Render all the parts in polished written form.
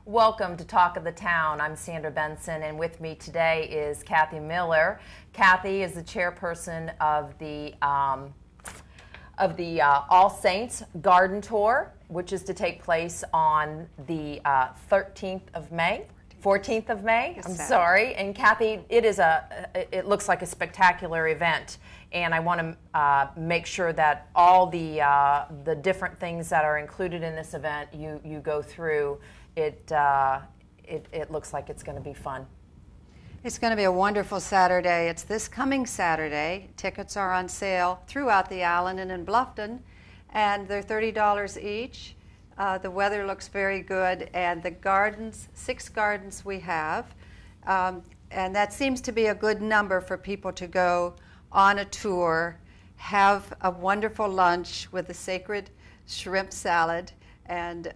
Welcome to Talk of the Town. I'm Sandra Benson, and with me today is Kathy Miller. Kathy is the chairperson of the All Saints Garden Tour, which is to take place on the 13th of May. 14th of May. I'm sorry. And Kathy, it looks like a spectacular event, and I want to make sure that all the different things that are included in this event you go through. It looks like it's going to be fun. It's going to be a wonderful Saturday. It's this coming Saturday. Tickets are on sale throughout the island and in Bluffton, and they're $30 each. The weather looks very good, and the gardens, 6 gardens we have, and that seems to be a good number for people to go on a tour, have a wonderful lunch with a sacred shrimp salad, and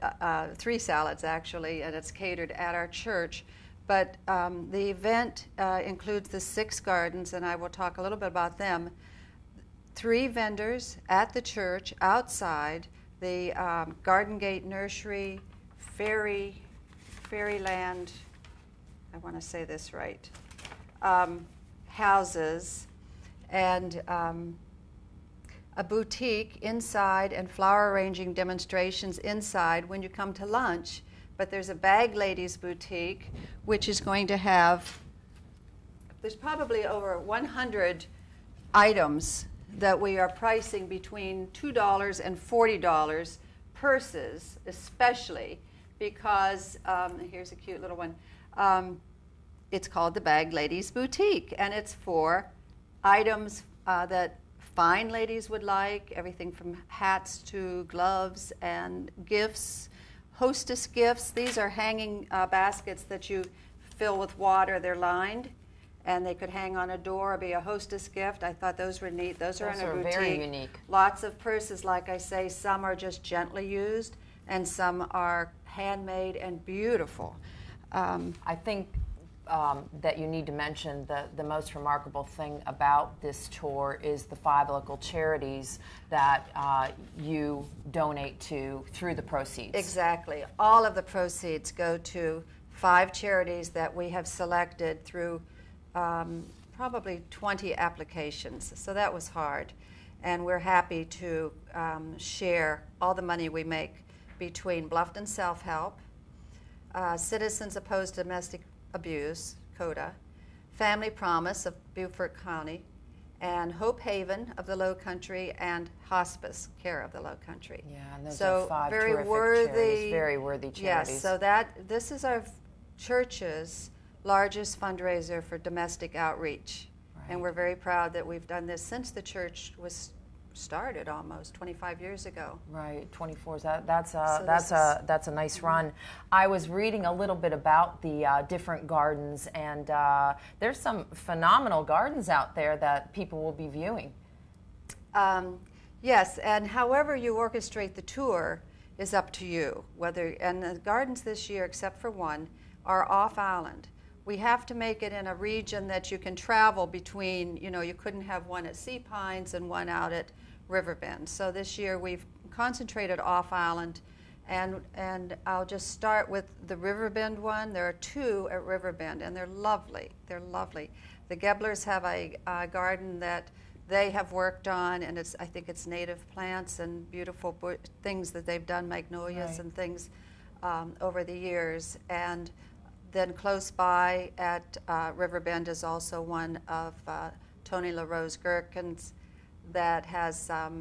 3 salads actually, and it's catered at our church. But the event includes the 6 gardens, and I will talk a little bit about them. 3 vendors at the church, outside, the Garden Gate Nursery, Fairyland, I want to say this right, houses, and a boutique inside, and flower arranging demonstrations inside when you come to lunch. But there's a Bag Ladies boutique, which is going to have, there's probably over 100 items that we are pricing between $2 and $40, purses especially, because, here's a cute little one, it's called the Bag Ladies Boutique, and it's for items that fine ladies would like, everything from hats to gloves and gifts, hostess gifts. These are hanging baskets that you fill with water. They're lined, and they could hang on a door or be a hostess gift. I thought those were neat. Those are in a boutique. Very unique. Lots of purses, like I say. Some are just gently used, and some are handmade and beautiful. I think that you need to mention the most remarkable thing about this tour is the 5 local charities that you donate to through the proceeds. Exactly. All of the proceeds go to 5 charities that we have selected through probably 20 applications. So that was hard. And we're happy to share all the money we make between Bluffton Self-Help, Citizens Opposed to Domestic Abuse, CODA, Family Promise of Beaufort County, and Hope Haven of the Low Country, and Hospice Care of the Low Country. Yeah, and those so are 5 very terrific worthy, charities, very worthy charities. Yes, so this is our church's largest fundraiser for domestic outreach. Right. And we're very proud that we've done this since the church was started almost 25 years ago. Right, 24. That's a nice run. I was reading a little bit about the different gardens, and there's some phenomenal gardens out there that people will be viewing. Yes, and however you orchestrate the tour is up to you. And the gardens this year, except for one, are off island. We have to make it in a region that you can travel between. You couldn't have one at Sea Pines and one out at Riverbend. So this year we've concentrated off island, and I'll just start with the Riverbend one. There are 2 at Riverbend, and they're lovely. They're lovely. The Geblers have a garden that they have worked on, and I think it's native plants and beautiful things that they've done, magnolias right. and things over the years. And then close by at Riverbend is also one of Tony LaRose Gherkins that has a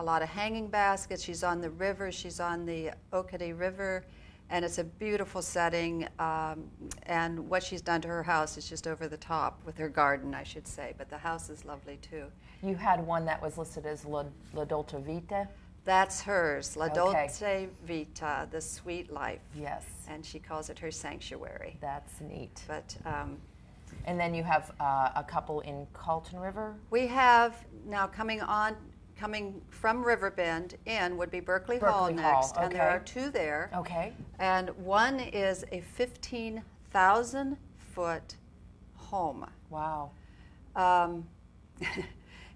lot of hanging baskets. She's on the river. She's on the Okatee River, and it's a beautiful setting. And what she's done to her house is just over the top with her garden, I should say. But the house is lovely, too. You had one that was listed as La Dolce Vita? That's hers, La Okay. Dolce Vita, the sweet life. Yes. And she calls it her sanctuary. That's neat. But and then you have a couple in Carlton River? we have now coming from Riverbend in would be Berkeley Hall next. Okay. And there are 2 there. Okay. And one is a 15,000-foot home. Wow.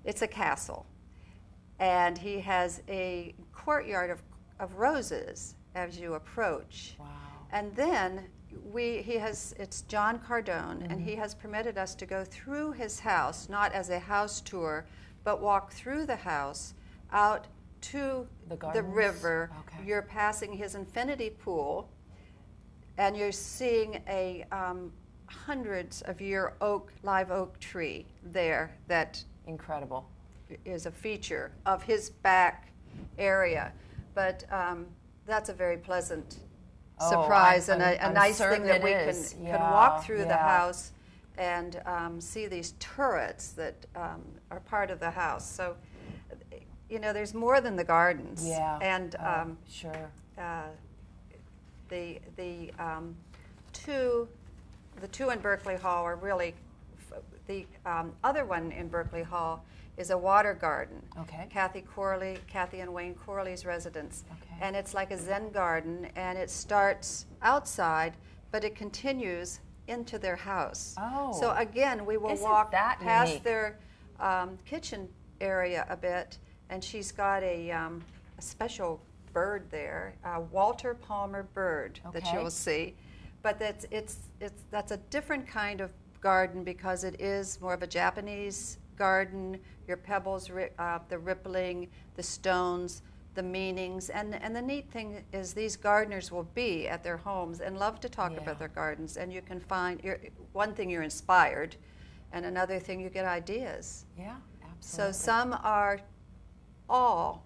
It's a castle. And he has a courtyard of roses as you approach. Wow. And then it's John Cardone, and he has permitted us to go through his house, not as a house tour, but walk through the house out to the river. Okay. You're passing his infinity pool, and you're seeing a hundreds of year live oak tree there that incredible is a feature of his back area. But that's a very pleasant surprise, and a nice thing that we can walk through the house and see these turrets that are part of the house. So, you know, there's more than the gardens. Yeah. And sure. The two in Berkeley Hall are really the other one in Berkeley Hall is a water garden. Okay. Kathy and Wayne Corley's residence. Okay. And it's like a Zen garden, and it starts outside, but it continues into their house. Oh. So again, we will walk past their kitchen area a bit, and she's got a special bird there, a Walter Palmer bird that you'll see. But that's a different kind of garden because it is more of a Japanese garden. Your pebbles, the rippling, the stones, the meanings. And the neat thing is these gardeners will be at their homes and love to talk about their gardens. And you can find, one thing, you're inspired, and another thing, you get ideas. Yeah, absolutely. So some are all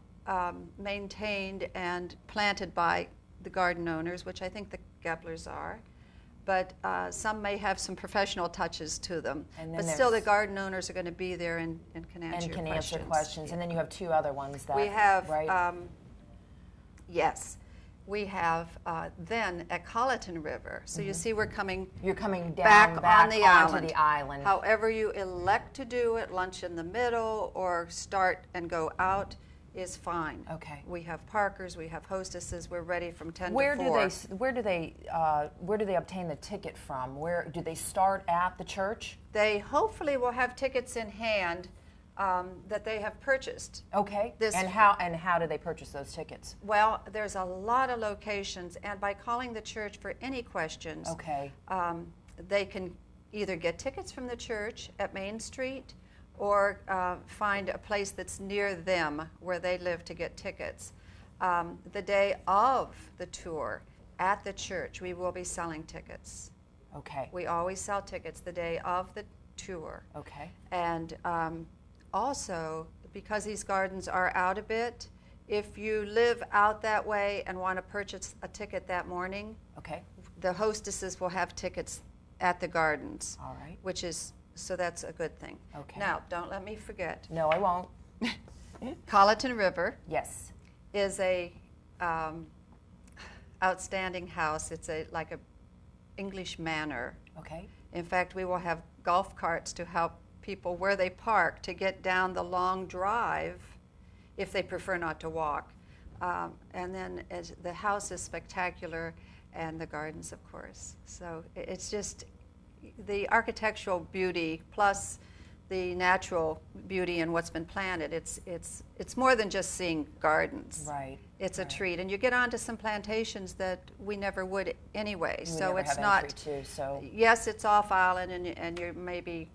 maintained and planted by the garden owners, which I think the Geblers are. But some may have some professional touches to them. But still, the garden owners are going to be there and can answer your questions. Answer questions. And then you have two other ones that... We have, right? Yes. We have then at Colleton River. So you see we're coming... You're coming back on the onto the island. However you elect to do it, lunch in the middle or start and go out, is fine. Okay. We have parkers, we have hostesses. We're ready from 10 to 4. Where do they obtain the ticket from? Where do they start at the church? They hopefully will have tickets in hand that they have purchased. Okay. And how do they purchase those tickets? Well, there's a lot of locations, and by calling the church for any questions, they can either get tickets from the church at Main Street, or find a place that's near them where they live to get tickets. The day of the tour at the church, we will be selling tickets. Okay. We always sell tickets the day of the tour. Okay. And also, because these gardens are out a bit, if you live out that way and want to purchase a ticket that morning, the hostesses will have tickets at the gardens. All right. Which is... So that's a good thing. Okay. Now, don't let me forget. No, I won't. Colleton River. Yes. Is a outstanding house. It's like a English manor. Okay. In fact, we will have golf carts to help people where they park to get down the long drive, if they prefer not to walk. And then the house is spectacular, and the gardens, of course. So it's just the architectural beauty plus the natural beauty and what's been planted. It's more than just seeing gardens. Right. It's a treat, and you get onto some plantations that we never would anyway. So it's not. Yes, it's off island, and you're maybe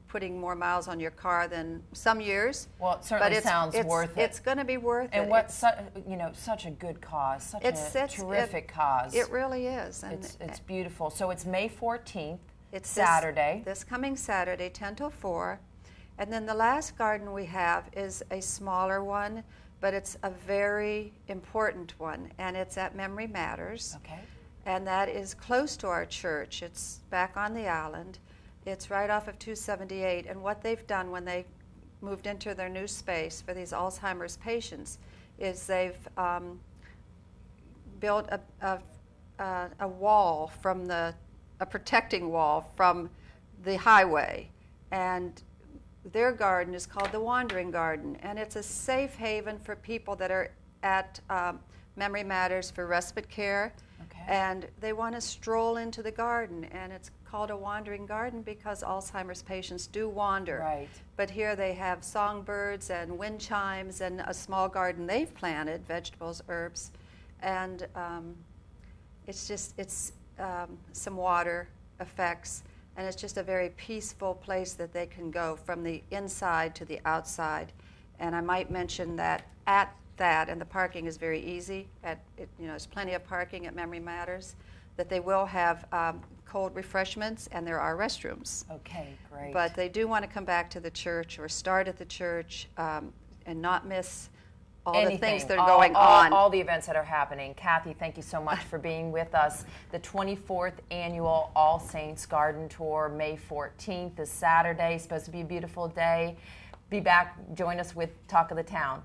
putting more miles on your car than some years. Well, it certainly sounds worth it. It's going to be worth it. And such a good cause, such a terrific cause. It really is. And it's beautiful. So it's May 14th. It's Saturday. This coming Saturday, 10 till 4. And then the last garden we have is a smaller one, but it's a very important one, and it's at Memory Matters. Okay. And that is close to our church. It's back on the island. It's right off of 278. And what they've done when they moved into their new space for these Alzheimer's patients is they've built a wall from a protecting wall from the highway, and their garden is called the Wandering Garden, and it's a safe haven for people that are at Memory Matters for respite care, and they want to stroll into the garden, and it's called a Wandering Garden because Alzheimer's patients do wander. Right. But here they have songbirds and wind chimes and a small garden they've planted, vegetables, herbs, and it's just some water effects, and it's just a very peaceful place that they can go from the inside to the outside. And I might mention that and the parking is very easy. There's plenty of parking at Memory Matters. That they will have cold refreshments, and there are restrooms. Okay, great. But they do want to come back to the church or start at the church and not miss all the things that are going on. All the events that are happening. Kathy, thank you so much for being with us. The 24th Annual All Saints Garden Tour, May 14th, is Saturday. Supposed to be a beautiful day. Be back. Join us with Talk of the Town.